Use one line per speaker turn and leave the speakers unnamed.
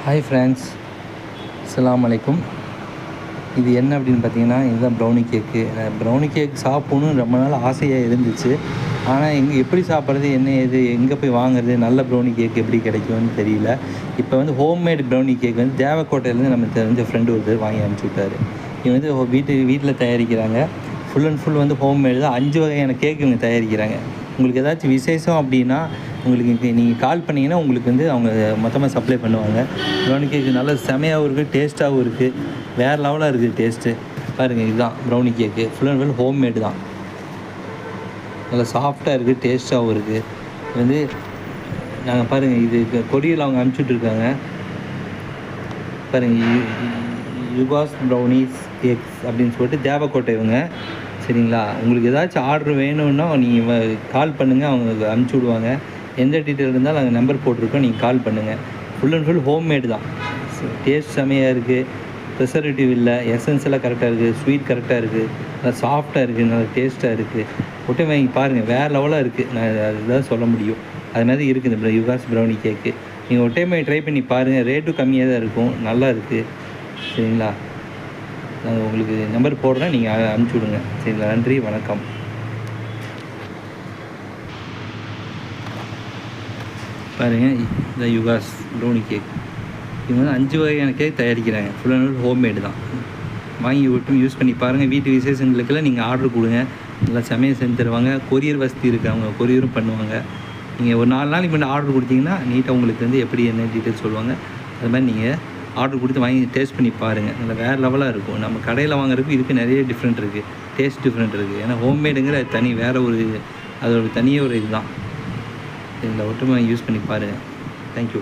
Hi friends, அஸ்ஸலாமு அலைக்கும். இது என்ன அப்படின்னு பார்த்தீங்கன்னா, இதுதான் ப்ரௌனி கேக்கு. ப்ரௌனி கேக் சாப்பிட்ணுன்னு ரொம்ப நாள் ஆசையாக இருந்துச்சு. ஆனால் எப்படி சாப்பிட்றது, என்ன ஏது, எங்கே போய் வாங்குறது, நல்ல ப்ரௌனி கேக் எப்படி கிடைக்கும்னு தெரியல. இப்போ வந்து ஹோம்மேட் ப்ரௌனி கேக் வந்து தேவக்கோட்டையிலேருந்து நம்ம தெரிஞ்ச ஃப்ரெண்டு ஒருத்தர் வாங்கி அனுப்பிச்சி. இவங்க வந்து வீட்டில் தயாரிக்கிறாங்க. ஃபுல் அண்ட் ஃபுல் வந்து ஹோம்மேடு தான். 5 வகையான கேக் இவங்க தயாரிக்கிறாங்க. உங்களுக்கு ஏதாச்சும் விசேஷம் அப்படின்னா உங்களுக்கு நீங்கள் கால் பண்ணிங்கன்னா உங்களுக்கு வந்து அவங்க மொத்தமாக சப்ளை பண்ணுவாங்க. ப்ரௌனி கேக்கு நல்லா செமையாகவும் இருக்குது, டேஸ்ட்டாகவும் இருக்குது, வேறு லெவலாக இருக்குது டேஸ்ட்டு. பாருங்கள், இதுதான் brownie cake. Full and full homemade தான். நல்லா சாஃப்டாக இருக்குது, டேஸ்ட்டாகவும் இருக்குது. இது வந்து நாங்கள் பாருங்கள், இது கொரியரில் அவங்க அனுப்பிச்சுட்ருக்காங்க. பாருங்கள், யுகாஸ் ப்ரௌனிஸ் கேக்ஸ் அப்படின்னு சொல்லிட்டு தேவக்கோட்டை இவங்க. சரிங்களா? உங்களுக்கு ஏதாச்சும் ஆர்டர் வேணும்னா நீங்கள் கால் பண்ணுங்கள், அவங்க அனுப்பிச்சி விடுவாங்க. எந்த டீட்டெயில் இருந்தாலும் நாங்கள் நம்பர் போட்டிருக்கோம், நீங்கள் கால் பண்ணுங்கள். ஃபுல் அண்ட் ஃபுல் ஹோம்மேடு தான். டேஸ்ட் செமையாக இருக்குது, ப்ரிசர்வேட்டிவ் இல்லை, எசன்ஸ் எல்லாம் கரெக்டாக இருக்குது, ஸ்வீட் கரெக்டாக இருக்குது, நல்லா சாஃப்டாக இருக்குது, நல்லா டேஸ்ட்டாக இருக்குது. ஒட்டை வாங்கி பாருங்கள், வேறு லெவலாக இருக்குது. நான் அதுதான் சொல்ல முடியும். அது மாதிரி இருக்குது இந்த யுகாஸ் ப்ரௌனி கேக்கு. நீங்கள் ஒரு டைம் ட்ரை பண்ணி பாருங்கள். ரேட்டும் கம்மியாக தான் இருக்கும், நல்லா இருக்குது. சரிங்களா? நாங்கள் உங்களுக்கு நம்பர் போடுறேன், நீங்கள் அனுப்பிச்சி விடுங்க. சரிங்களா? நன்றி, வணக்கம். பாருங்கள், இந்த யுகாஸ் ப்ரௌனி கேக். இவங்க வந்து 5 வகையான கேக் தயாரிக்கிறாங்க. ஃபுல் அண்ட் ஃபுல் ஹோம்மேடு தான். வாங்கி விட்டு யூஸ் பண்ணி பாருங்கள். வீட்டு விசேஷங்களுக்கெல்லாம் நீங்கள் ஆர்டர் கொடுங்க, நல்லா சமையல் செஞ்சு தருவாங்க. கொரியர் வசதி இருக்குது, அவங்க கொரியரும் பண்ணுவாங்க. நீங்கள் ஒரு 4 நாளைக்கு முன்னாடி ஆர்டர் கொடுத்தீங்கன்னா நீட்டாக உங்களுக்கு வந்து எப்படி என்ன டீட்டெயில்ஸ் சொல்லுவாங்க. அது மாதிரி நீங்கள் ஆர்டர் கொடுத்து வாங்கி டேஸ்ட் பண்ணி பாருங்கள். நல்லா வேறு லெவலாக இருக்கும். நம்ம கடையில் வாங்குறதுக்கு இதுக்கு நிறைய டிஃப்ரெண்ட் இருக்குது, டேஸ்ட் டிஃப்ரெண்ட் இருக்குது. ஏன்னா ஹோம்மேடுங்கிற அது தனி வேறு ஒரு அதோட தனியே ஒரு இதுதான். இதில் ஒட்டுமே யூஸ் பண்ணி பாருங்கள். தேங்க்யூ.